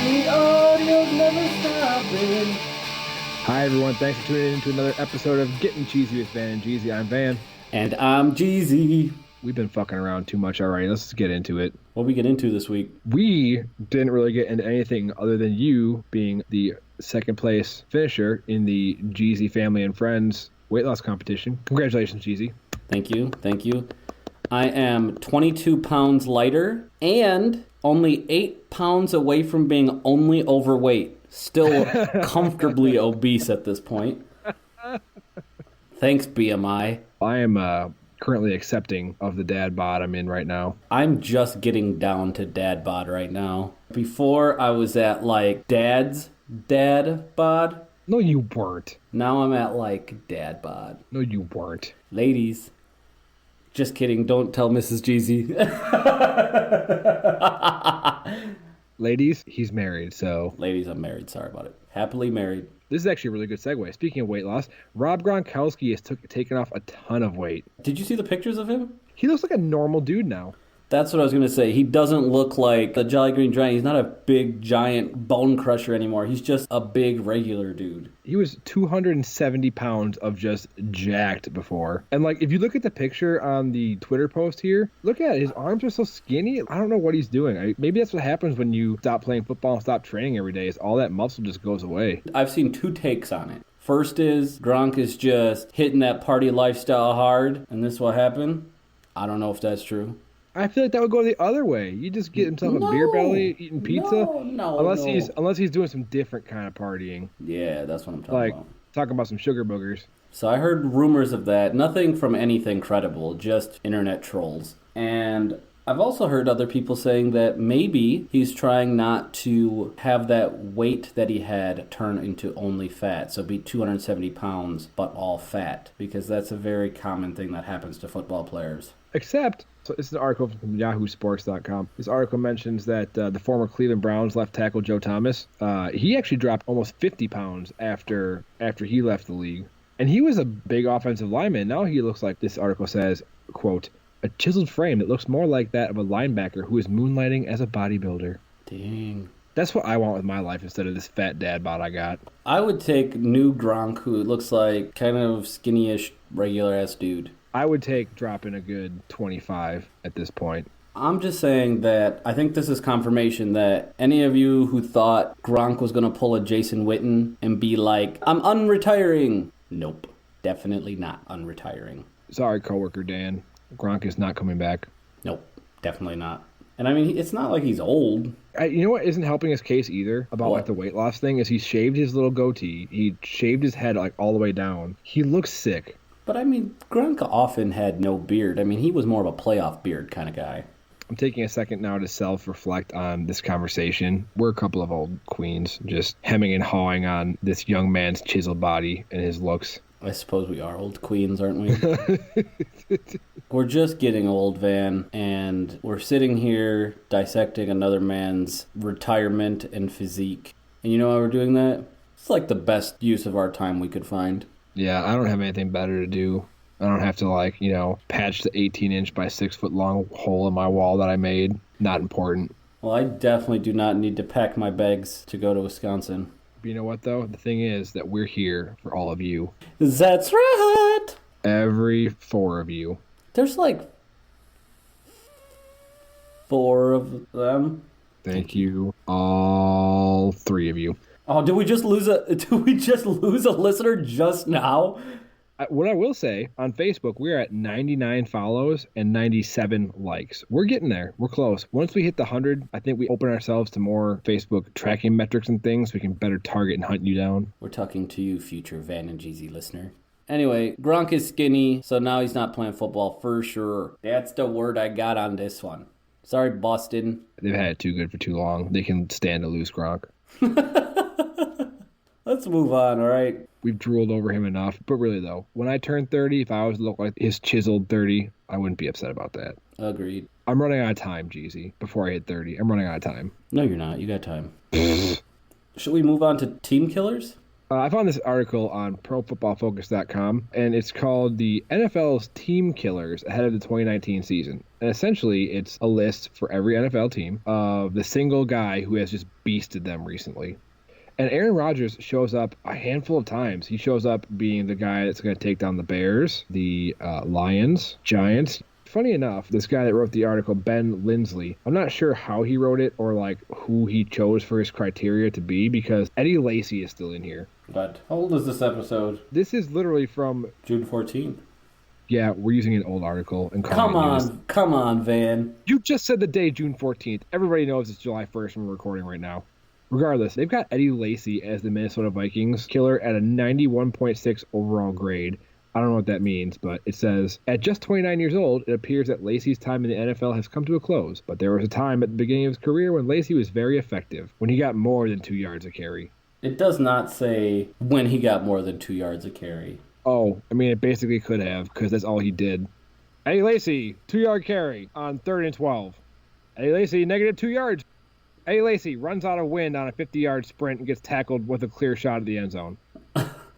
The audio's never stopping. Hi everyone, thanks for tuning in to another episode of Gettin Cheezy with Van and Jeezy. I'm Van. And I'm Jeezy. We've been fucking around too much already. Let's just get into it. What we get into this week? We didn't really get into anything other than you being the second place finisher in the Jeezy Family and Friends weight loss competition. Congratulations, Jeezy. Thank you. I am 22 pounds lighter and only 8 pounds away from being only overweight. Still comfortably obese at this point. Thanks, BMI. I am currently accepting of the dad bod I'm in right now. I'm just getting down to dad bod right now. Before, I was at, like, dad's dad bod. No, you weren't. Now I'm at, like, dad bod. No, you weren't. Ladies. Just kidding. Don't tell Mrs. Jeezy. Ladies, he's married, so... Ladies, I'm married. Sorry about it. Happily married. This is actually a really good segue. Speaking of weight loss, Rob Gronkowski has taken off a ton of weight. Did you see the pictures of him? He looks like a normal dude now. That's what I was going to say. He doesn't look like the Jolly Green Giant. He's not a big, giant bone crusher anymore. He's just a big, regular dude. He was 270 pounds of just jacked before. And, like, if you look at the picture on the Twitter post here, look at it. His arms are so skinny. I don't know what he's doing. Maybe that's what happens when you stop playing football and stop training every day, is all that muscle just goes away. I've seen two takes on it. First is Gronk is just hitting that party lifestyle hard, and this is what happened. I don't know if that's true. I feel like that would go the other way. You just get himself a beer belly, eating pizza. Unless he's doing some different kind of partying. Yeah, that's what I'm talking about. Talking about some sugar boogers. So I heard rumors of that. Nothing from anything credible, just internet trolls. And I've also heard other people saying that maybe he's trying not to have that weight that he had turn into only fat. So be 270 pounds, but all fat. Because that's a very common thing that happens to football players. Except, so this is an article from yahoosports.com. This article mentions that the former Cleveland Browns left tackle Joe Thomas, he actually dropped almost 50 pounds after he left the league. And he was a big offensive lineman. Now he looks like, this article says, quote, a chiseled frame that looks more like that of a linebacker who is moonlighting as a bodybuilder. Dang. That's what I want with my life instead of this fat dad bod I got. I would take new Gronk, who looks like kind of skinny-ish, regular-ass dude. I would take dropping a good 25 at this point. I'm just saying that I think this is confirmation that any of you who thought Gronk was going to pull a Jason Witten and be like, I'm unretiring. Nope. Definitely not unretiring. Sorry, coworker Dan. Gronk is not coming back. Nope. Definitely not. And I mean, it's not like he's old. You know what isn't helping his case either about like the weight loss thing is he shaved his little goatee. He shaved his head like all the way down. He looks sick. But I mean, Gronk often had no beard. I mean, he was more of a playoff beard kind of guy. I'm taking a second now to self-reflect on this conversation. We're a couple of old queens just hemming and hawing on this young man's chiseled body and his looks. I suppose we are old queens, aren't we? We're just getting old, Van, and we're sitting here dissecting another man's retirement and physique. And you know why we're doing that? It's like the best use of our time we could find. Yeah, I don't have anything better to do. I don't have to, patch the 18-inch by 6-foot long hole in my wall that I made. Not important. Well, I definitely do not need to pack my bags to go to Wisconsin. But you know what, though? The thing is that we're here for all of you. That's right! Every 4 of you. There's like 4 of them. Thank you. All 3 of you. Oh, did we just lose a listener just now? What I will say, on Facebook, we're at 99 follows and 97 likes. We're getting there. We're close. Once we hit the 100, I think we open ourselves to more Facebook tracking metrics and things. We can better target and hunt you down. We're talking to you, future Van and Jeezy listener. Anyway, Gronk is skinny, so now he's not playing football for sure. That's the word I got on this one. Sorry, Boston. They've had it too good for too long. They can stand to lose Gronk. Let's move on, all right? We've drooled over him enough. But really, though, when I turn 30, if I was to look like his chiseled 30, I wouldn't be upset about that. Agreed. I'm running out of time, Jeezy. Before I hit 30, I'm running out of time. No, you're not. You got time. Should we move on to team killers? I found this article on ProFootballFocus.com, and it's called the NFL's Team Killers ahead of the 2019 season. And essentially, it's a list for every NFL team of the single guy who has just beasted them recently. And Aaron Rodgers shows up a handful of times. He shows up being the guy that's going to take down the Bears, the Lions, Giants. Funny enough, this guy that wrote the article, Ben Lindsley, I'm not sure how he wrote it or like who he chose for his criteria to be, because Eddie Lacy is still in here. But how old is this episode? This is literally from June 14th. Yeah, we're using an old article and Come on, Van. You just said the day, June 14th. Everybody knows it's July 1st when we're recording right now. Regardless, they've got Eddie Lacy as the Minnesota Vikings killer at a 91.6 overall grade. I don't know what that means, but it says, at just 29 years old, it appears that Lacy's time in the NFL has come to a close. But there was a time at the beginning of his career when Lacy was very effective, when he got more than 2 yards a carry. It does not say when he got more than 2 yards a carry. Oh, I mean, it basically could have, because that's all he did. Eddie Lacy, 2-yard carry on 3rd and 12. Eddie Lacy, negative 2 yards. Eddie Lacy runs out of wind on a 50-yard sprint and gets tackled with a clear shot at the end zone.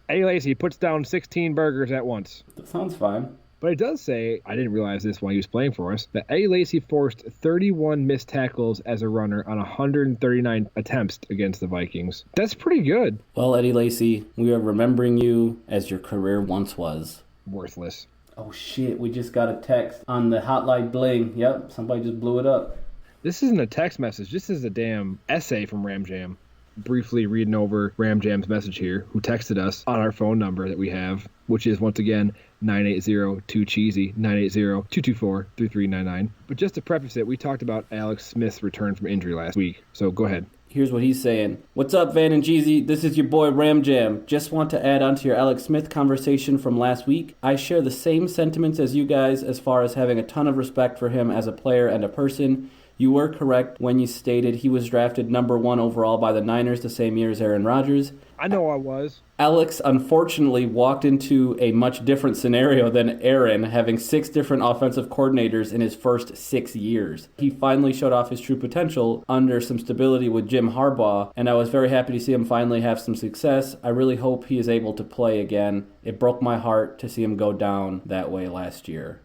Eddie Lacy puts down 16 burgers at once. That sounds fine. But it does say, I didn't realize this while he was playing for us, that Eddie Lacy forced 31 missed tackles as a runner on 139 attempts against the Vikings. That's pretty good. Well, Eddie Lacy, we are remembering you as your career once was. Worthless. Oh shit, we just got a text on the hotline bling. Yep, somebody just blew it up. This isn't a text message. This is a damn essay from Ram Jam. Briefly reading over Ram Jam's message here, who texted us on our phone number that we have, which is once again 980-2-CHEESY, 980-224-3399. But just to preface it, we talked about Alex Smith's return from injury last week, so go ahead. Here's what he's saying. What's up, Van and Jeezy? This is your boy Ram Jam. Just want to add on to your Alex Smith conversation from last week. I share the same sentiments as you guys as far as having a ton of respect for him as a player and a person. You were correct when you stated he was drafted number 1 overall by the Niners the same year as Aaron Rodgers. I know I was. Alex, unfortunately, walked into a much different scenario than Aaron, having 6 different offensive coordinators in his first 6 years. He finally showed off his true potential under some stability with Jim Harbaugh, and I was very happy to see him finally have some success. I really hope he is able to play again. It broke my heart to see him go down that way last year.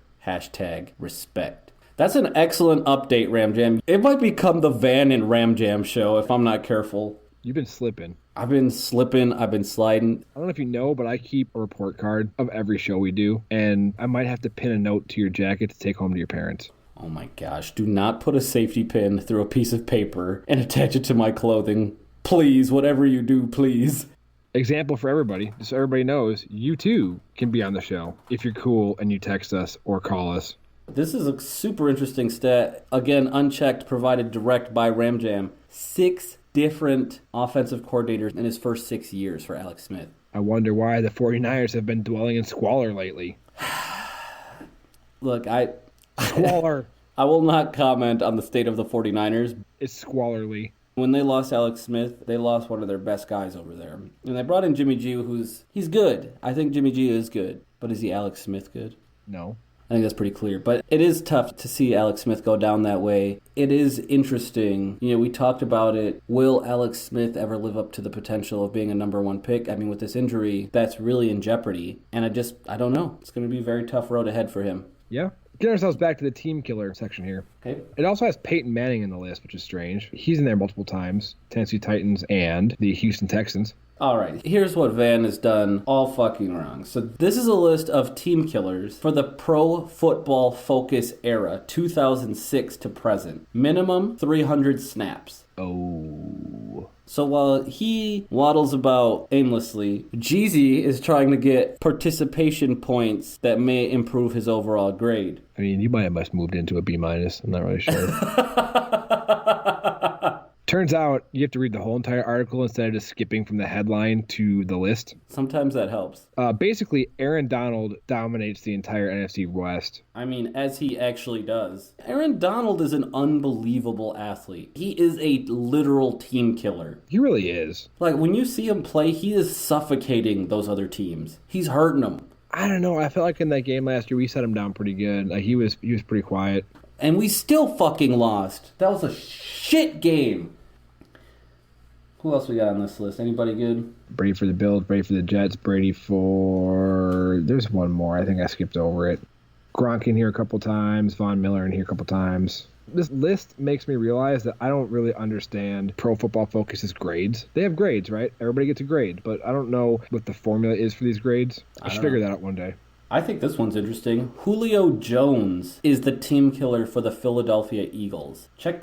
#respect. That's an excellent update, Ram Jam. It might become the Van and Ram Jam show if I'm not careful. You've been slipping. I've been slipping. I've been sliding. I don't know if you know, but I keep a report card of every show we do, and I might have to pin a note to your jacket to take home to your parents. Oh my gosh. Do not put a safety pin through a piece of paper and attach it to my clothing. Please, whatever you do, please. Example for everybody, just so everybody knows, you too can be on the show if you're cool and you text us or call us. This is a super interesting stat. Again, unchecked, provided direct by Ram Jam. 6 different offensive coordinators in his first 6 years for Alex Smith. I wonder why the 49ers have been dwelling in squalor lately. Look, Squalor. I will not comment on the state of the 49ers. It's squalorly. When they lost Alex Smith, they lost one of their best guys over there. And they brought in Jimmy G, he's good. I think Jimmy G is good. But is he Alex Smith good? No. I think that's pretty clear. But it is tough to see Alex Smith go down that way. It is interesting. You know, we talked about it. Will Alex Smith ever live up to the potential of being a number 1 pick? I mean, with this injury, that's really in jeopardy. And I don't know. It's going to be a very tough road ahead for him. Yeah. Getting ourselves back to the team killer section here. Okay. It also has Peyton Manning in the list, which is strange. He's in there multiple times. Tennessee Titans and the Houston Texans. All right, here's what Van has done all fucking wrong. So this is a list of team killers for the Pro Football Focus era, 2006 to present. Minimum 300 snaps. Oh. So while he waddles about aimlessly, Jeezy is trying to get participation points that may improve his overall grade. I mean, you might have must moved into a B-. I'm not really sure. Turns out you have to read the whole entire article instead of just skipping from the headline to the list. Sometimes that helps. Basically, Aaron Donald dominates the entire NFC West. I mean, as he actually does. Aaron Donald is an unbelievable athlete. He is a literal team killer. He really is. Like, when you see him play, he is suffocating those other teams. He's hurting them. I don't know. I felt like in that game last year, we set him down pretty good. He was pretty quiet. And we still fucking lost. That was a shit game. Who else we got on this list? Anybody good? Brady for the Bills, Brady for the Jets, Brady for... There's one more. I think I skipped over it. Gronk in here a couple times, Von Miller in here a couple times. This list makes me realize that I don't really understand Pro Football Focus's grades. They have grades, right? Everybody gets a grade, but I don't know what the formula is for these grades. I should figure that out one day. I think this one's interesting. Julio Jones is the team killer for the Philadelphia Eagles. Check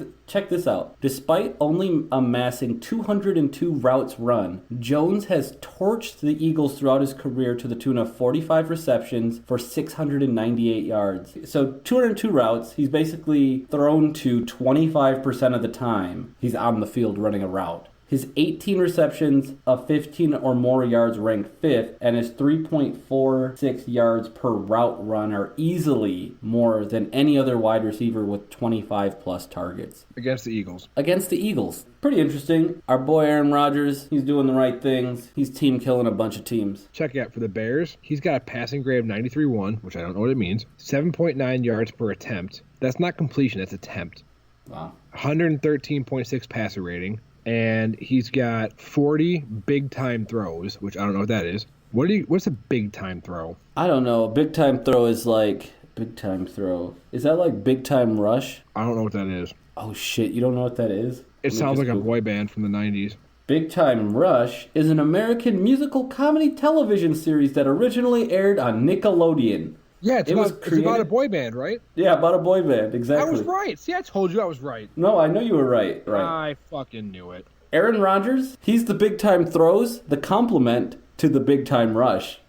this out. Despite only amassing 202 routes run, Jones has torched the Eagles throughout his career to the tune of 45 receptions for 698 yards. So 202 routes, he's basically thrown to 25% of the time he's on the field running a route. His 18 receptions of 15 or more yards ranked 5th, and his 3.46 yards per route run are easily more than any other wide receiver with 25-plus targets. Against the Eagles. Against the Eagles. Pretty interesting. Our boy Aaron Rodgers, he's doing the right things. He's team killing a bunch of teams. Check it out for the Bears. He's got a passing grade of 93.1, which I don't know what it means. 7.9 yards per attempt. That's not completion, that's attempt. Wow. 113.6 passer rating. And he's got 40 big-time throws, which I don't know what that is. What's a big-time throw? I don't know. A big-time throw is like... Big-time throw. Is that like big-time rush? I don't know what that is. Oh, shit. You don't know what that is? It sounds like a boy band from the 90s. Big Time Rush is an American musical comedy television series that originally aired on Nickelodeon. Yeah, it's about a boy band, right? Yeah, about a boy band, exactly. I was right. See, I told you I was right. No, I know you were right. I fucking knew it. Aaron Rodgers, he's the big time throws, the complement to the big time rush.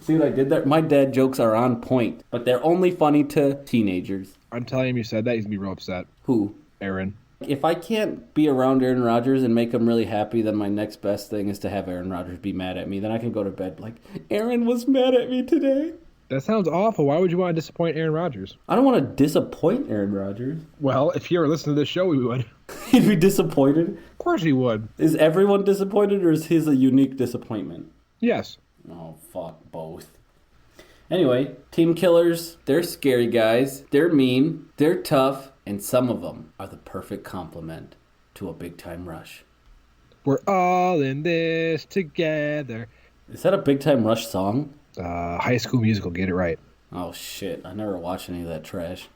See what I did there? My dad jokes are on point, but they're only funny to teenagers. I'm telling him you said that, he's going to be real upset. Who? Aaron. If I can't be around Aaron Rodgers and make him really happy, then my next best thing is to have Aaron Rodgers be mad at me. Then I can go to bed like, Aaron was mad at me today. That sounds awful. Why would you want to disappoint Aaron Rodgers? I don't want to disappoint Aaron Rodgers. Well, if he ever listened to this show, we would. He'd be disappointed? Of course he would. Is everyone disappointed, or is his a unique disappointment? Yes. Oh, fuck both. Anyway, team killers, they're scary guys. They're mean. They're tough. And some of them are the perfect complement to a big-time rush. We're all in this together. Is that a big-time rush song? High School Musical, get it right. Oh, shit. I never watched any of that trash.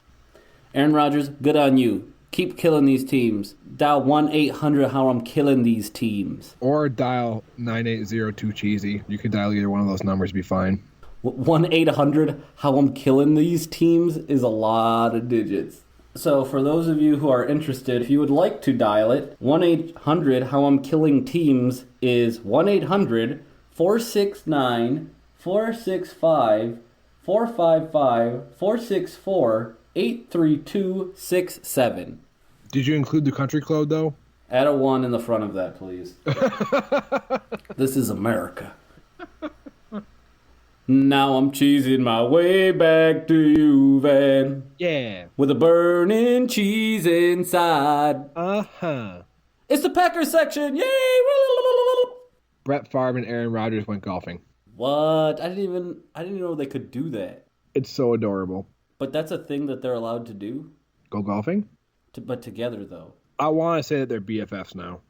Aaron Rodgers, good on you. Keep killing these teams. Dial 1-800-HOW-I'm-KILLING-THESE teams. Or dial 9802-CHEESY. You can dial either one of those numbers, be fine. 1-800-HOW-I'm-KILLING-THESE teams is a lot of digits. So for those of you who are interested, if you would like to dial it, 1-800-HOW-I'm-KILLING-TEAMS is 1-800-469-465-465-464-83267. Did you include the country code, though? Add a 1 in the front of that, please. This is America. Now I'm cheesing my way back to you, Van. Yeah. With a burning cheese inside. Uh-huh. It's the Packers section. Yay! Brett Favre and Aaron Rodgers went golfing. What? I didn't know they could do that. It's so adorable. But that's a thing that they're allowed to do? Go golfing? But together, though. I want to say that they're BFFs now.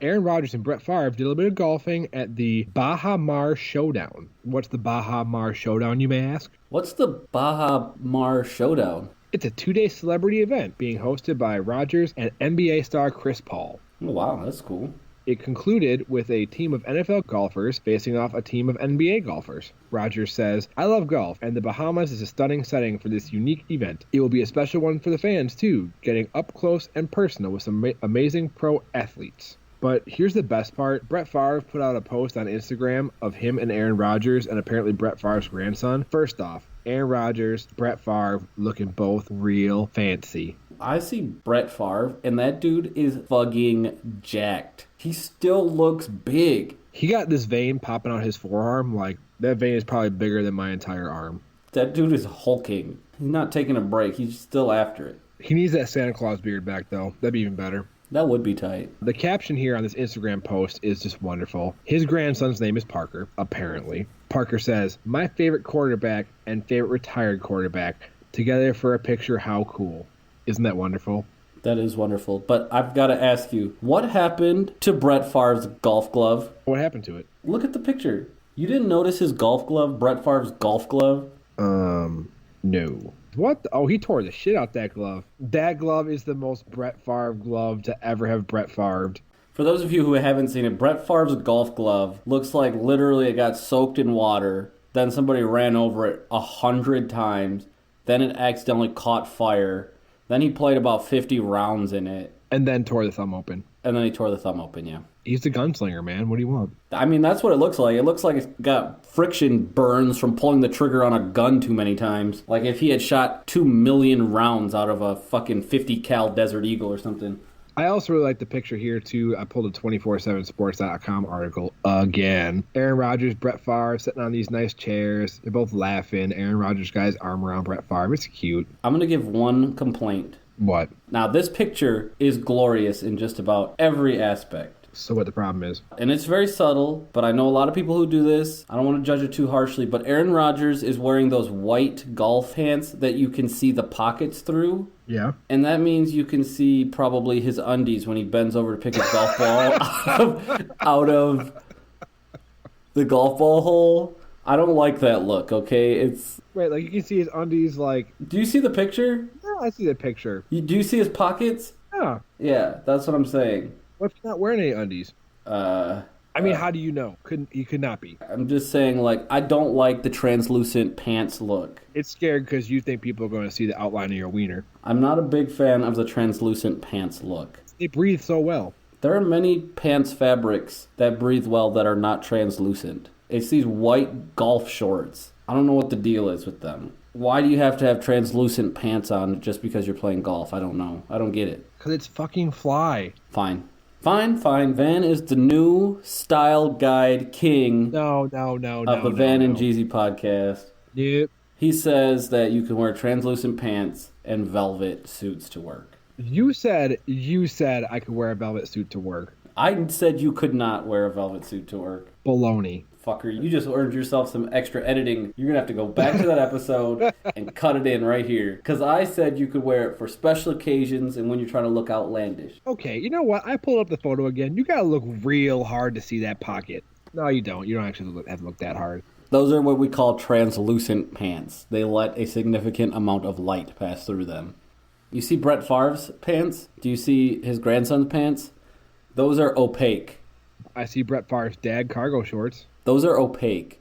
Aaron Rodgers and Brett Favre did a little bit of golfing at the Baha Mar Showdown. What's the Baha Mar Showdown, you may ask? What's the Baha Mar Showdown? It's a 2-day celebrity event being hosted by Rodgers and NBA star Chris Paul. Oh, wow, that's cool. It concluded with a team of NFL golfers facing off a team of NBA golfers. Rodgers says, I love golf, and the Bahamas is a stunning setting for this unique event. It will be a special one for the fans, too, getting up close and personal with some amazing pro athletes. But here's the best part. Brett Favre put out a post on Instagram of him and Aaron Rodgers and apparently Brett Favre's grandson. First off, Aaron Rodgers, Brett Favre looking both real fancy. I see Brett Favre, and that dude is fucking jacked. He still looks big. He got this vein popping out his forearm. Like, that vein is probably bigger than my entire arm. That dude is hulking. He's not taking a break. He's still after it. He needs that Santa Claus beard back, though. That'd be even better. That would be tight. The caption here on this Instagram post is just wonderful. His grandson's name is Parker, apparently. Parker says, my favorite quarterback and favorite retired quarterback, together for a picture, how cool. Isn't that wonderful? That is wonderful. But I've got to ask you, what happened to Brett Favre's golf glove? What happened to it? Look at the picture. You didn't notice his golf glove, Brett Favre's golf glove? No. What? Oh, he tore the shit out that glove. That glove is the most Brett Favre glove to ever have Brett Favre. For those of you who haven't seen it, Brett Favre's golf glove looks like literally it got soaked in water, then somebody ran over it 100 times, then it accidentally caught fire, then he played about 50 rounds in it. And then tore the thumb open. And then he tore the thumb open, yeah. He's a gunslinger, man. What do you want? I mean, that's what it looks like. It looks like it's got friction burns from pulling the trigger on a gun too many times. Like if he had shot 2 million rounds out of a fucking 50 cal Desert Eagle or something. I also really like the picture here, too. I pulled a 247sports.com article again. Aaron Rodgers, Brett Favre sitting on these nice chairs. They're both laughing. Aaron Rodgers' got his arm around Brett Favre. It's cute. I'm going to give one complaint. What? Now, this picture is glorious in just about every aspect. So what the problem is? And it's very subtle, but I know a lot of people who do this. I don't want to judge it too harshly, but Aaron Rodgers is wearing those white golf pants that you can see the pockets through. Yeah. And that means you can see probably his undies when he bends over to pick his golf ball out of the golf ball hole. I don't like that look, okay? It's... Wait, like you can see his undies like... Do you see the picture? Yeah, I see the picture. Do you see his pockets? Yeah. Yeah, that's what I'm saying. What if he's not wearing any undies? I mean, how do you know? He could not be. I'm just saying, like, I don't like the translucent pants look. It's scared because you think people are going to see the outline of your wiener. I'm not a big fan of the translucent pants look. They breathe so well. There are many pants fabrics that breathe well that are not translucent. It's these white golf shorts. I don't know what the deal is with them. Why do you have to have translucent pants on just because you're playing golf? I don't know. I don't get it. Because it's fucking fly. Fine. Van is the new style guide king No, of the Van and Jeezy podcast. Yep. He says that you can wear translucent pants and velvet suits to work. You said I could wear a velvet suit to work. I said you could not wear a velvet suit to work. Baloney. Fucker, you just earned yourself some extra editing. You're going to have to go back to that episode and cut it in right here. Because I said you could wear it for special occasions and when you're trying to look outlandish. Okay, you know what? I pulled up the photo again. You got to look real hard to see that pocket. No, you don't. You don't actually have to look that hard. Those are what we call translucent pants. They let a significant amount of light pass through them. You see Brett Favre's pants? Do you see his grandson's pants? Those are opaque. I see Brett Favre's dad cargo shorts. Those are opaque.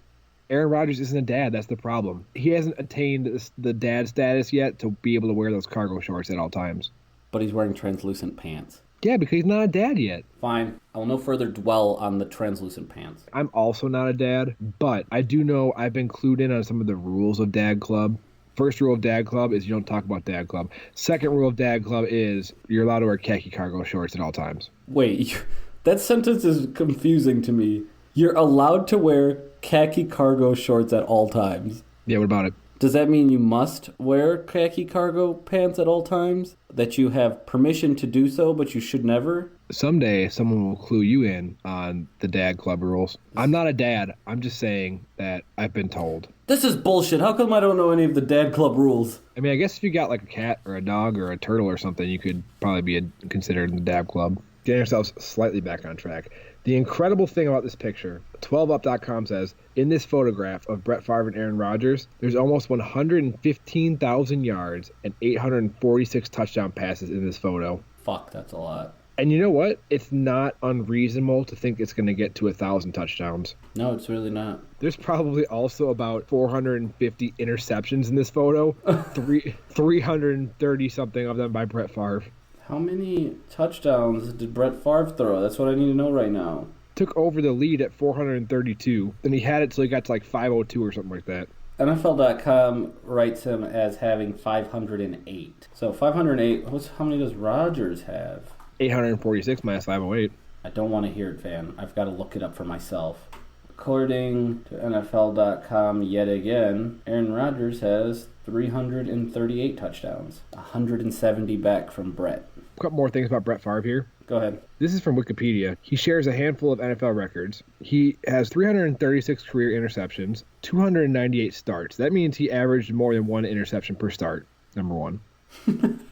Aaron Rodgers isn't a dad. That's the problem. He hasn't attained the dad status yet to be able to wear those cargo shorts at all times. But he's wearing translucent pants. Yeah, because he's not a dad yet. Fine. I will no further dwell on the translucent pants. I'm also not a dad, but I do know I've been clued in on some of the rules of Dad Club. First rule of Dad Club is you don't talk about Dad Club. Second rule of Dad Club is you're allowed to wear khaki cargo shorts at all times. Wait, that sentence is confusing to me. You're allowed to wear khaki cargo shorts at all times. Yeah, what about it? Does that mean you must wear khaki cargo pants at all times? That you have permission to do so, but you should never? Someday, someone will clue you in on the Dad Club rules. I'm not a dad. I'm just saying that I've been told. This is bullshit. How come I don't know any of the Dad Club rules? I mean, I guess if you got like a cat or a dog or a turtle or something, you could probably be considered in the Dad Club. Getting ourselves slightly back on track. The incredible thing about this picture, 12up.com says, in this photograph of Brett Favre and Aaron Rodgers, there's almost 115,000 yards and 846 touchdown passes in this photo. Fuck, that's a lot. And you know what? It's not unreasonable to think it's going to get to 1,000 touchdowns. No, it's really not. There's probably also about 450 interceptions in this photo, 330 something of them by Brett Favre. How many touchdowns did Brett Favre throw? That's what I need to know right now. Took over the lead at 432, and he had it till he got to like 502 or something like that. NFL.com writes him as having 508. So 508, how many does Rodgers have? 846 minus 508. I don't want to hear it, Van. I've got to look it up for myself. According to NFL.com, yet again, Aaron Rodgers has 338 touchdowns, 170 back from Brett. A couple more things about Brett Favre here. Go ahead. This is from Wikipedia. He shares a handful of NFL records. He has 336 career interceptions, 298 starts. That means he averaged more than one interception per start, number one.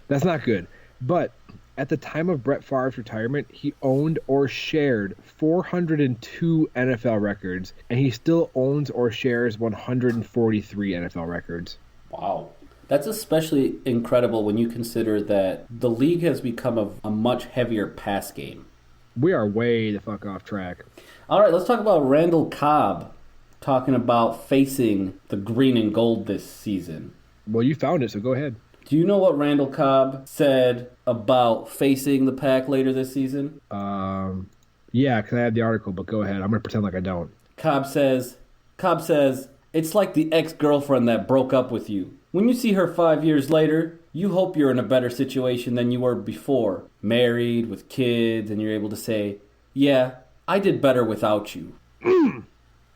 That's not good. But At the time of Brett Favre's retirement, he owned or shared 402 NFL records, and he still owns or shares 143 NFL records. Wow. That's especially incredible when you consider that the league has become a much heavier pass game. We are way the fuck off track. All right, let's talk about Randall Cobb talking about facing the green and gold this season. Well, you found it, so go ahead. Do you know what Randall Cobb said about facing the Pack later this season? Yeah, because I have the article, but go ahead. I'm going to pretend like I don't. Cobb says, it's like the ex-girlfriend that broke up with you. When you see her 5 years later, you hope you're in a better situation than you were before. Married, with kids, and you're able to say, yeah, I did better without you.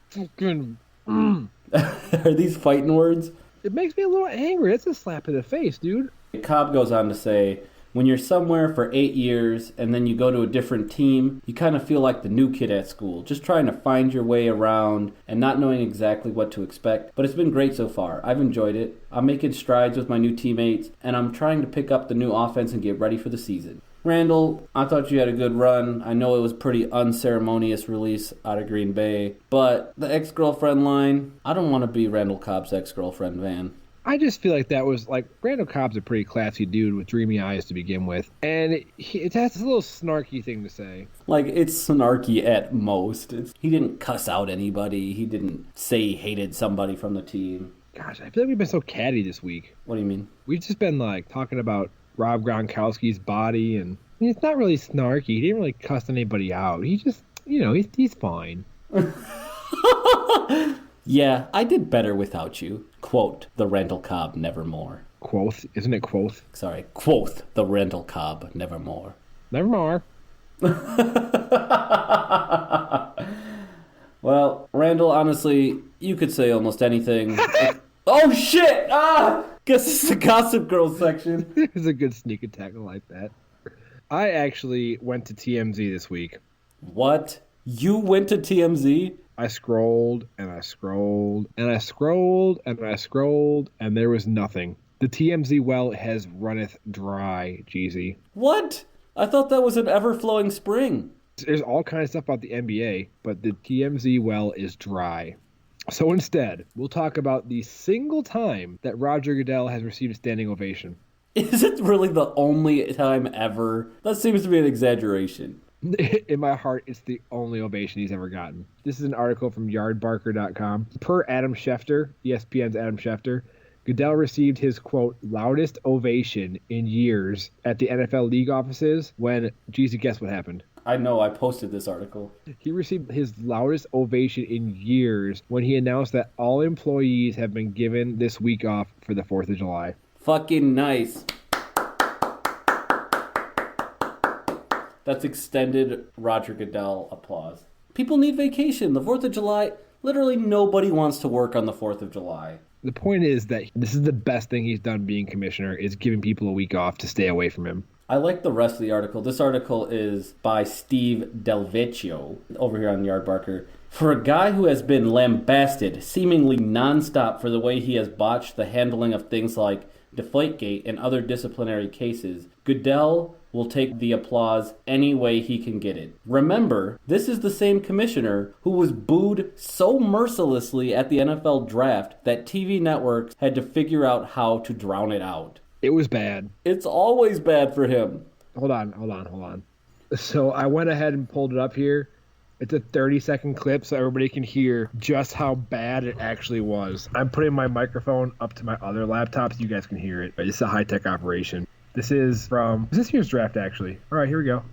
Fucking. Are these fighting words? It makes me a little angry. That's a slap in the face, dude. Cobb goes on to say, when you're somewhere for 8 years and then you go to a different team, you kind of feel like the new kid at school, just trying to find your way around and not knowing exactly what to expect. But it's been great so far. I've enjoyed it. I'm making strides with my new teammates, and I'm trying to pick up the new offense and get ready for the season. Randall, I thought you had a good run. I know it was a pretty unceremonious release out of Green Bay, but the ex-girlfriend line, I don't want to be Randall Cobb's ex-girlfriend, Van. I just feel like that was like Randall Cobb's a pretty classy dude with dreamy eyes to begin with, and that's a little snarky thing to say. Like, it's snarky at most. He didn't cuss out anybody. He didn't say he hated somebody from the team. Gosh, I feel like we've been so catty this week. What do you mean? We've just been like talking about Rob Gronkowski's body, and it's not really snarky. He didn't really cuss anybody out. He just, he's fine. Yeah, I did better without you. Quote, the Randall Cobb nevermore. Quoth? Isn't it quoth? Sorry, quoth, the Randall Cobb nevermore. Nevermore. Well, Randall, honestly, you could say almost anything. Oh, shit! Guess it's the Gossip Girl section. It was a good sneak attack. I like that. I actually went to TMZ this week. What? You went to TMZ? I scrolled and I scrolled and I scrolled and I scrolled and there was nothing. The TMZ well has runneth dry, Jeezy. What? I thought that was an ever-flowing spring. There's all kinds of stuff about the NBA, but the TMZ well is dry. So instead, we'll talk about the single time that Roger Goodell has received a standing ovation. Is it really the only time ever? That seems to be an exaggeration. In my heart, it's the only ovation he's ever gotten. This is an article from yardbarker.com. Per Adam Schefter, ESPN's Adam Schefter, Goodell received his, quote, loudest ovation in years at the NFL league offices when, Jeezy, guess what happened? I know, I posted this article. He received his loudest ovation in years when he announced that all employees have been given this week off for the 4th of July. Fucking nice. That's extended Roger Goodell applause. People need vacation. The 4th of July, literally nobody wants to work on the 4th of July. The point is that this is the best thing he's done being commissioner, is giving people a week off to stay away from him. I like the rest of the article. This article is by Steve Delvecchio over here on Yardbarker. For a guy who has been lambasted seemingly nonstop for the way he has botched the handling of things like Deflategate and other disciplinary cases, Goodell will take the applause any way he can get it. Remember, this is the same commissioner who was booed so mercilessly at the NFL draft that TV networks had to figure out how to drown it out. It was bad. It's always bad for him. Hold on. So I went ahead and pulled it up here. It's a 30-second clip so everybody can hear just how bad it actually was. I'm putting my microphone up to my other laptop so you guys can hear it. It's a high-tech operation. This is from this year's draft, actually. All right, here we go.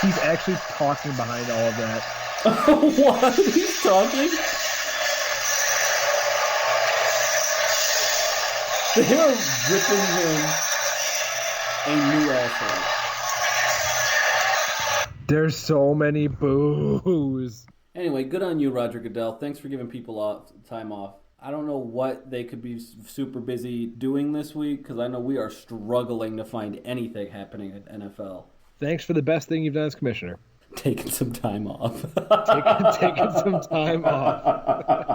He's actually talking behind all of that. What? He's talking? They're ripping him a new asshole. There's so many boos. Anyway, good on you, Roger Goodell. Thanks for giving people time off. I don't know what they could be super busy doing this week, because I know we are struggling to find anything happening at NFL. Thanks for the best thing you've done as commissioner. Taking some time off. taking some time off.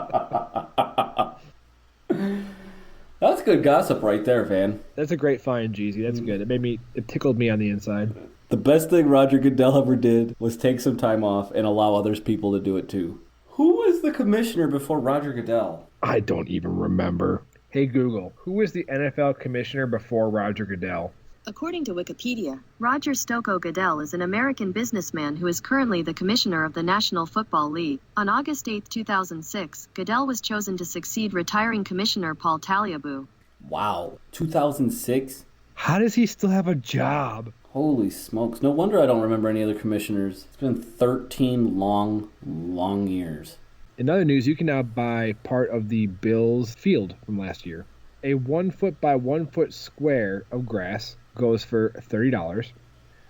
That's good gossip right there, Van. That's a great find, Jeezy. That's good. It tickled me on the inside. The best thing Roger Goodell ever did was take some time off and allow others people to do it too. Who was the commissioner before Roger Goodell? I don't even remember. Hey Google, who was the NFL commissioner before Roger Goodell? According to Wikipedia, Roger Stocco Goodell is an American businessman who is currently the commissioner of the National Football League. On August 8, 2006, Goodell was chosen to succeed retiring Commissioner Paul Tagliabue. Wow, 2006? How does he still have a job? Holy smokes. No wonder I don't remember any other commissioners. It's been 13 long, long years. In other news, you can now buy part of the Bills field from last year. A 1 foot by 1 foot square of grass goes for $30.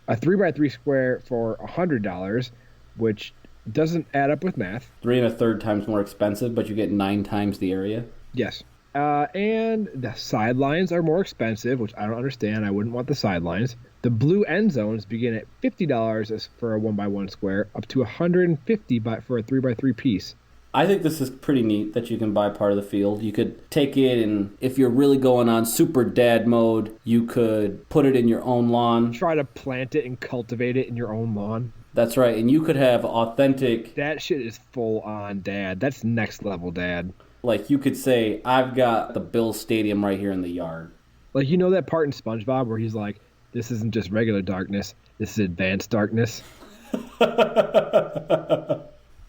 A 3 by 3 square for $100, which doesn't add up with math. 3 1/3 times more expensive, but you get 9 times the area? Yes. And the sidelines are more expensive, which I don't understand. I wouldn't want the sidelines. The blue end zones begin at $50 for a 1 by 1 square, up to $150 for a 3 by 3 piece. I think this is pretty neat that you can buy part of the field. You could take it, and if you're really going on super dad mode, you could put it in your own lawn. Try to plant it and cultivate it in your own lawn. That's right, and you could have authentic... That shit is full on dad. That's next level dad. Like, you could say, I've got the Bills Stadium right here in the yard. Like, you know that part in SpongeBob where he's like, this isn't just regular darkness, this is advanced darkness?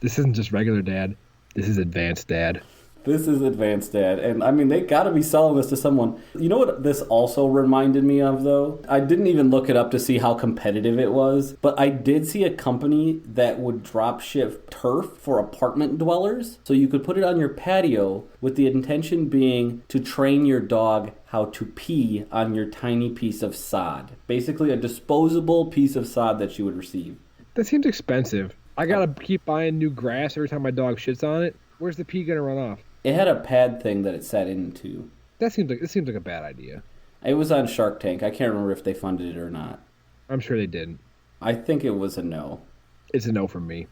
This isn't just regular dad. This is advanced dad. This is advanced dad. And I mean, they got to be selling this to someone. You know what this also reminded me of, though? I didn't even look it up to see how competitive it was, but I did see a company that would drop ship turf for apartment dwellers. So you could put it on your patio with the intention being to train your dog how to pee on your tiny piece of sod. Basically, a disposable piece of sod that you would receive. That seems expensive. I gotta keep buying new grass every time my dog shits on it. Where's the pee gonna run off? It had a pad thing that it sat into. It seems like a bad idea. It was on Shark Tank. I can't remember if they funded it or not. I'm sure they didn't. I think it was a no. It's a no from me.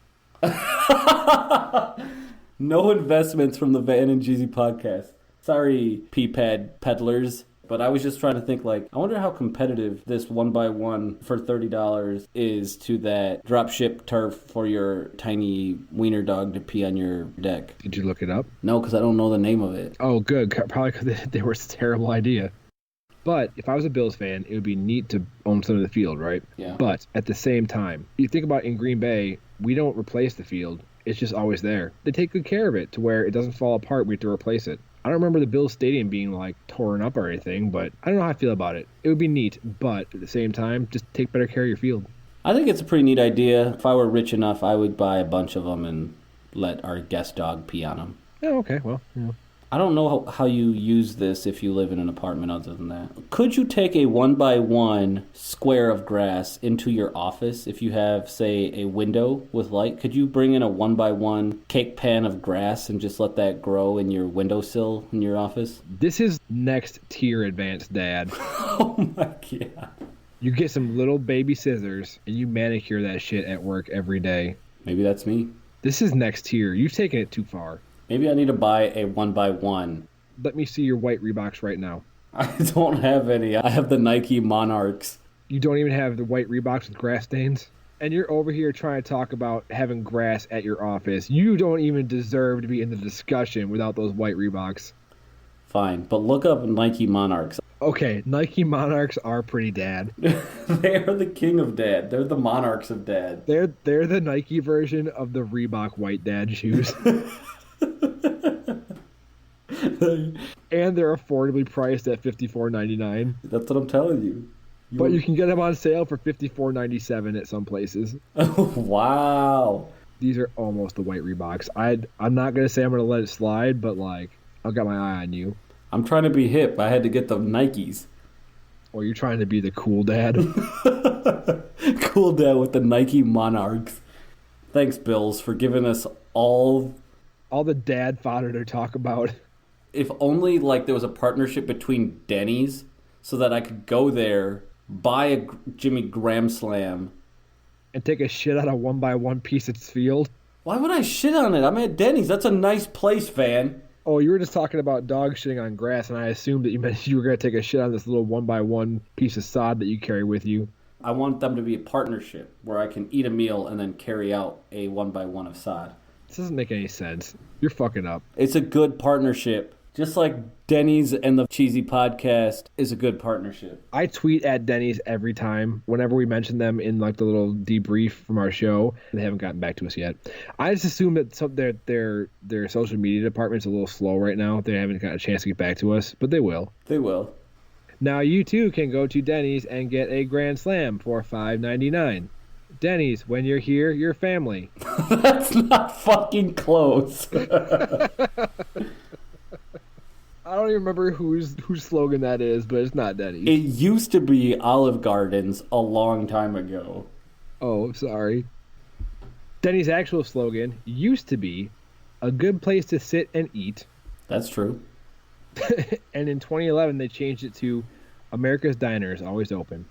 No investments from the Van and Jeezy podcast. Sorry, pee pad peddlers. But I was just trying to think, like, I wonder how competitive this 1 by 1 for $30 is to that drop ship turf for your tiny wiener dog to pee on your deck. Did you look it up? No, because I don't know the name of it. Oh, good. Probably because they were a terrible idea. But if I was a Bills fan, it would be neat to own some of the field, right? Yeah. But at the same time, you think about in Green Bay, we don't replace the field. It's just always there. They take good care of it to where it doesn't fall apart. We have to replace it. I don't remember the Bills Stadium being, like, torn up or anything, but I don't know how I feel about it. It would be neat, but at the same time, just take better care of your field. I think it's a pretty neat idea. If I were rich enough, I would buy a bunch of them and let our guest dog pee on them. Oh, okay, well, yeah. I don't know how you use this if you live in an apartment other than that. Could you take a 1 by 1 square of grass into your office if you have, say, a window with light? Could you bring in a 1 by 1 cake pan of grass and just let that grow in your windowsill in your office? This is next tier advanced dad. Oh my God. You get some little baby scissors and you manicure that shit at work every day. Maybe that's me. This is next tier. You've taken it too far. Maybe I need to buy a 1 by 1. Let me see your white Reeboks right now. I don't have any. I have the Nike Monarchs. You don't even have the white Reeboks with grass stains? And you're over here trying to talk about having grass at your office. You don't even deserve to be in the discussion without those white Reeboks. Fine, but look up Nike Monarchs. Okay, Nike Monarchs are pretty dad. They are the king of dad. They're the monarchs of dad. They're the Nike version of the Reebok white dad shoes. And they're affordably priced at $54.99. That's what I'm telling you. But you can get them on sale for $54.97 at some places. Oh, wow. These are almost the white Reeboks. I'm not going to say I'm going to let it slide, but, like, I've got my eye on you. I'm trying to be hip. I had to get the Nikes. Or you're trying to be the cool dad. Cool dad with the Nike Monarchs. Thanks, Bills, for giving us all the dad fodder to talk about. If only, like, there was a partnership between Denny's so that I could go there, buy a Jimmy Graham Slam. And take a shit on a 1 by 1 piece of field. Why would I shit on it? I'm at Denny's. That's a nice place, Van. Oh, you were just talking about dog shitting on grass, and I assumed that you meant you were going to take a shit on this little 1x1 piece of sod that you carry with you. I want them to be a partnership where I can eat a meal and then carry out a 1x1 of sod. This doesn't make any sense. You're fucking up. It's a good partnership. Just like Denny's and the Cheesy podcast is a good partnership. I tweet at Denny's every time whenever we mention them in like the little debrief from our show. They haven't gotten back to us yet. I just assume that their social media department's a little slow right now. They haven't got a chance to get back to us, but they will. They will. Now you too can go to Denny's and get a Grand Slam for $5.99. Denny's, when you're here, you're family. That's not fucking close. I don't even remember whose slogan that is, but it's not Denny's. It used to be Olive Gardens a long time ago. Oh, sorry. Denny's actual slogan used to be a good place to sit and eat. That's true. And in 2011, they changed it to America's Diner is always open.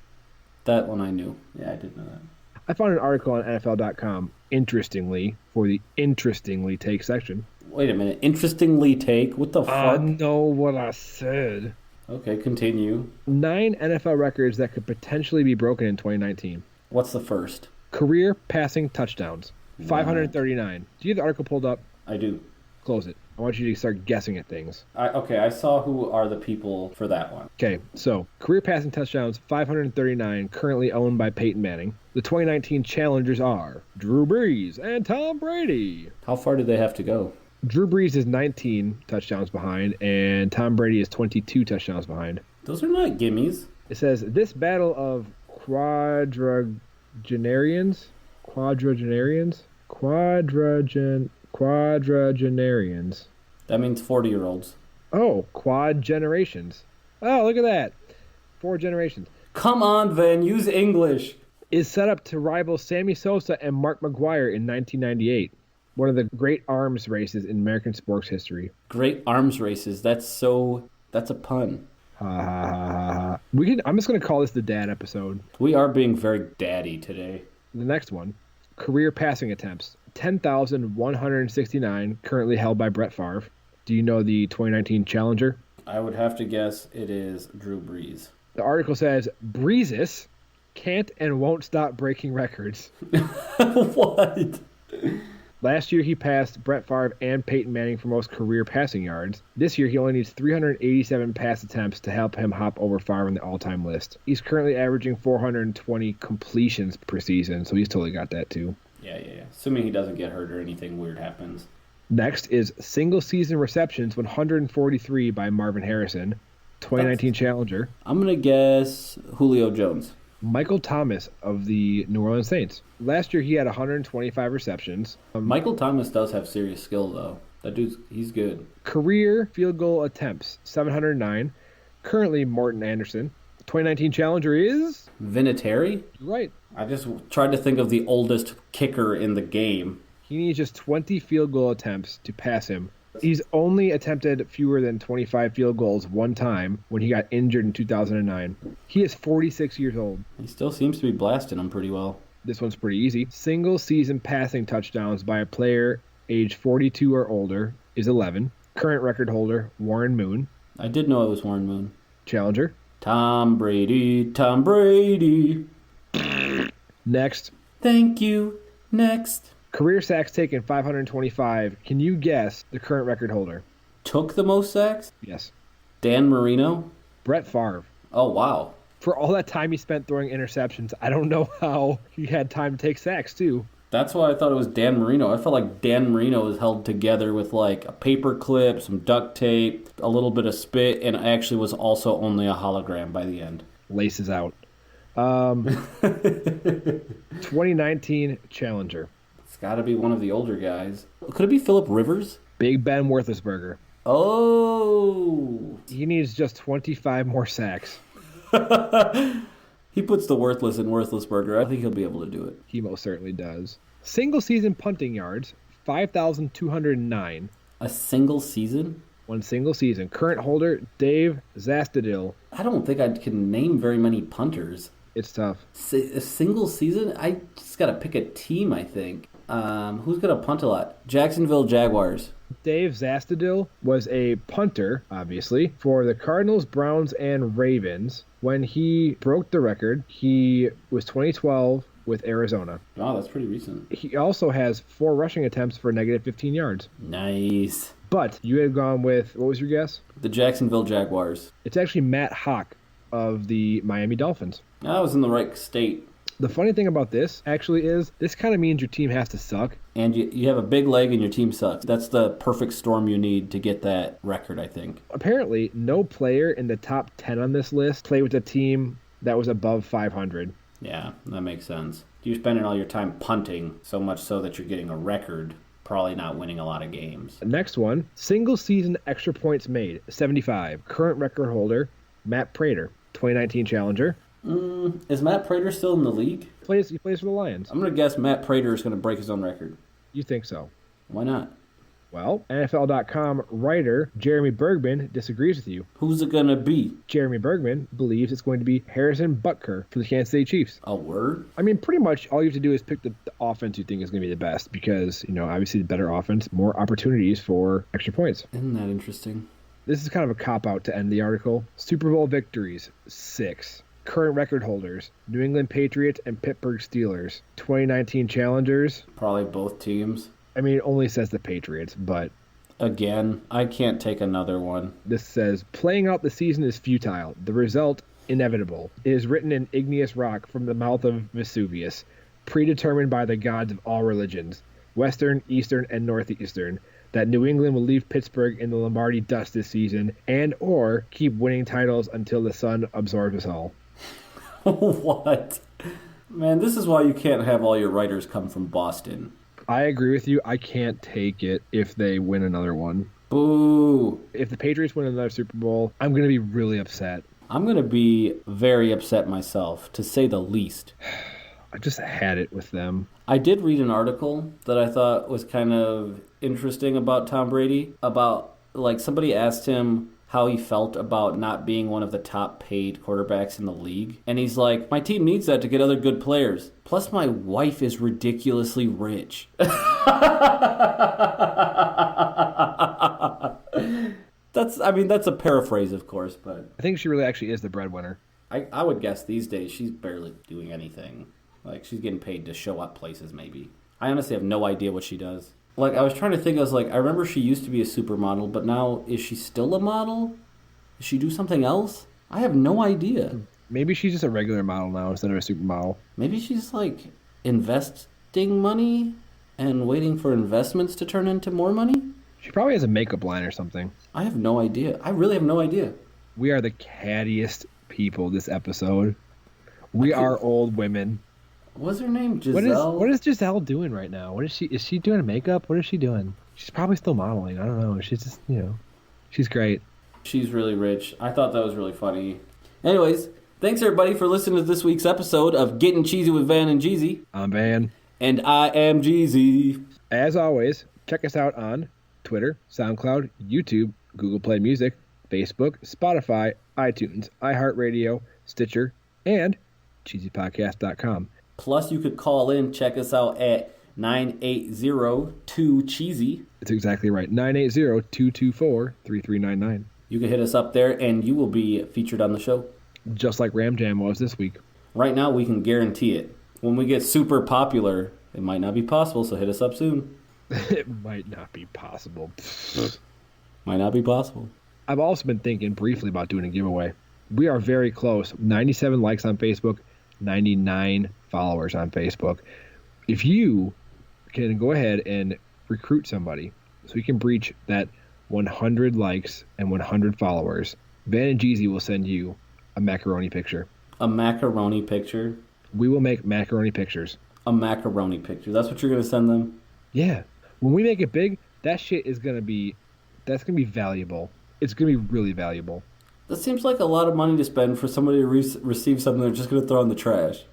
That one I knew. Yeah, I did know that. I found an article on NFL.com, interestingly, for the Interestingly Take section. Wait a minute. Interestingly take? What the fuck? I know what I said. Okay, continue. 9 NFL records that could potentially be broken in 2019. What's the first? Career passing touchdowns. 539. Do you have the article pulled up? I do. Close it. I want you to start guessing at things. I saw who are the people for that one. Okay, so career passing touchdowns, 539, currently owned by Peyton Manning. The 2019 challengers are Drew Brees and Tom Brady. How far did they have to go? Drew Brees is 19 touchdowns behind, and Tom Brady is 22 touchdowns behind. Those are not gimmies. It says, this battle of quadragenarians? That means 40-year-olds. Oh, quad generations. Oh, look at that. 4 generations. Come on, Van. Use English. Is set up to rival Sammy Sosa and Mark McGwire in 1998. One of the great arms races in American sports history. Great arms races. That's a pun. Ha ha ha ha ha. I'm just going to call this the dad episode. We are being very daddy today. The next one, career passing attempts. 10,169, currently held by Brett Favre. Do you know the 2019 challenger? I would have to guess it is Drew Brees. The article says, Breezes can't and won't stop breaking records. What? Last year, he passed Brett Favre and Peyton Manning for most career passing yards. This year, he only needs 387 pass attempts to help him hop over Favre on the all-time list. He's currently averaging 420 completions per season, so he's totally got that too. Yeah. Assuming he doesn't get hurt or anything weird happens. Next is single-season receptions, 143 by Marvin Harrison, 2019 challenger. I'm going to guess Julio Jones. Michael Thomas of the New Orleans Saints. Last year, he had 125 receptions. Michael Thomas does have serious skill, though. That dude's, he's good. Career field goal attempts, 709. Currently, Morton Anderson. 2019 challenger is... Vinatieri? Right. I just tried to think of the oldest kicker in the game. He needs just 20 field goal attempts to pass him. He's only attempted fewer than 25 field goals one time when he got injured in 2009. He is 46 years old. He still seems to be blasting them pretty well. This one's pretty easy. Single season passing touchdowns by a player age 42 or older is 11. Current record holder, Warren Moon. I did know it was Warren Moon. Challenger. Tom Brady. Next. Thank you. Next. Career sacks taken, 525. Can you guess the current record holder? Took the most sacks? Yes. Dan Marino? Brett Favre. Oh, wow. For all that time he spent throwing interceptions, I don't know how he had time to take sacks, too. That's why I thought it was Dan Marino. I felt like Dan Marino was held together with like a paper clip, some duct tape, a little bit of spit, and actually was also only a hologram by the end. Laces out. 2019 challenger. It's got to be one of the older guys. Could it be Phillip Rivers? Big Ben Roethlisberger. Oh. He needs just 25 more sacks. He puts the worthless in Worthlessburger. I think he'll be able to do it. He most certainly does. Single season punting yards, 5,209. A single season? One single season. Current holder, Dave Zastadil. I don't think I can name very many punters. It's tough. A single season? I just got to pick a team, I think. Who's going to punt a lot? Jacksonville Jaguars. Dave Zastudil was a punter, obviously, for the Cardinals, Browns, and Ravens. When he broke the record, he was 2012 with Arizona. Wow, that's pretty recent. He also has 4 rushing attempts for negative 15 yards. Nice. But you had gone with, what was your guess? The Jacksonville Jaguars. It's actually Matt Hawk of the Miami Dolphins. I was in the right state. The funny thing about this actually is this kind of means your team has to suck. And you have a big leg and your team sucks. That's the perfect storm you need to get that record, I think. Apparently, no player in the top 10 on this list played with a team that was above 500. Yeah, that makes sense. You're spending all your time punting, so much so that you're getting a record, probably not winning a lot of games. Next one, single season extra points made, 75. Current record holder, Matt Prater, 2019 challenger. Is Matt Prater still in the league? He plays for the Lions. I'm going to guess Matt Prater is going to break his own record. You think so? Why not? Well, NFL.com writer Jeremy Bergman disagrees with you. Who's it going to be? Jeremy Bergman believes it's going to be Harrison Butker for the Kansas City Chiefs. A word? I mean, pretty much all you have to do is pick the offense you think is going to be the best because, obviously the better offense, more opportunities for extra points. Isn't that interesting? This is kind of a cop-out to end the article. Super Bowl victories, 6. Current record holders, New England Patriots and Pittsburgh Steelers. 2019 challengers. Probably both teams. I mean, it only says the Patriots, but... Again, I can't take another one. This says, playing out the season is futile. The result, inevitable. It is written in igneous rock from the mouth of Vesuvius, predetermined by the gods of all religions, Western, Eastern, and Northeastern, that New England will leave Pittsburgh in the Lombardy dust this season and or keep winning titles until the sun absorbs us all. What? Man, this is why you can't have all your writers come from Boston. I agree with you. I can't take it if they win another one. Boo. If the Patriots win another Super Bowl, I'm going to be really upset. I'm going to be very upset myself, to say the least. I just had it with them. I did read an article that I thought was kind of interesting about Tom Brady. Somebody asked him how he felt about not being one of the top paid quarterbacks in the league. And he's like, my team needs that to get other good players. Plus, my wife is ridiculously rich. That's a paraphrase, of course, but... I think she really actually is the breadwinner. I would guess these days she's barely doing anything. Like, she's getting paid to show up places, maybe. I honestly have no idea what she does. Like, I was trying to think, I remember she used to be a supermodel, but now, is she still a model? Does she do something else? I have no idea. Maybe she's just a regular model now instead of a supermodel. Maybe she's, investing money and waiting for investments to turn into more money? She probably has a makeup line or something. I have no idea. I really have no idea. We are the cattiest people this episode. We are old women. What's her name? Giselle? What is Giselle doing right now? Is she doing makeup? What is she doing? She's probably still modeling. I don't know. She's just, she's great. She's really rich. I thought that was really funny. Anyways, thanks everybody for listening to this week's episode of Gettin Cheezy with Van and Jeezy. I'm Van. And I am Jeezy. As always, check us out on Twitter, SoundCloud, YouTube, Google Play Music, Facebook, Spotify, iTunes, iHeartRadio, Stitcher, and cheesypodcast.com. Plus, you could call in, check us out at 980-2-CHEESY. That's exactly right. 980-224-3399. You can hit us up there, and you will be featured on the show. Just like Ram Jam was this week. Right now, we can guarantee it. When we get super popular, it might not be possible, so hit us up soon. It might not be possible. Might not be possible. I've also been thinking briefly about doing a giveaway. We are very close. 97 likes on Facebook, 99 followers on Facebook. If you can go ahead and recruit somebody so we can breach that 100 likes and 100 followers, Van and Jeezy will send you a macaroni picture. A macaroni picture? We will make macaroni pictures. A macaroni picture. That's what you're going to send them? Yeah. When we make it big, that shit is going to be valuable. It's going to be really valuable. That seems like a lot of money to spend for somebody to receive something they're just going to throw in the trash.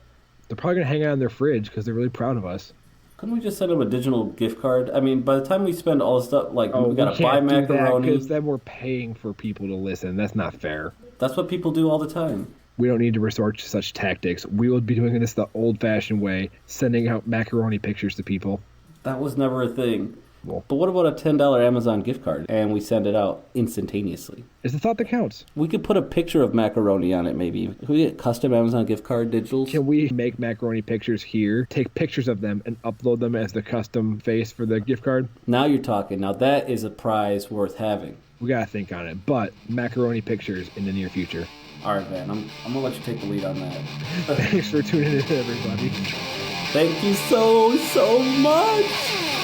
They're probably going to hang it on their fridge because they're really proud of us. Couldn't we just send them a digital gift card? I mean, by the time we spend all this stuff, we got to buy macaroni. Because then we're paying for people to listen. That's not fair. That's what people do all the time. We don't need to resort to such tactics. We will be doing this the old-fashioned way, sending out macaroni pictures to people. That was never a thing. Well, But what about a $10 Amazon gift card and we send it out instantaneously? it's the thought that counts. We could put a picture of macaroni on it, maybe. Could we get custom Amazon gift card digitals? Can we make macaroni pictures here, take pictures of them, and upload them as the custom face for the gift card? Now you're talking. Now that is a prize worth having. We gotta think on it, but macaroni pictures in the near future. All right, Van. I'm gonna let you take the lead on that. Thanks for tuning in, everybody. Thank you so much.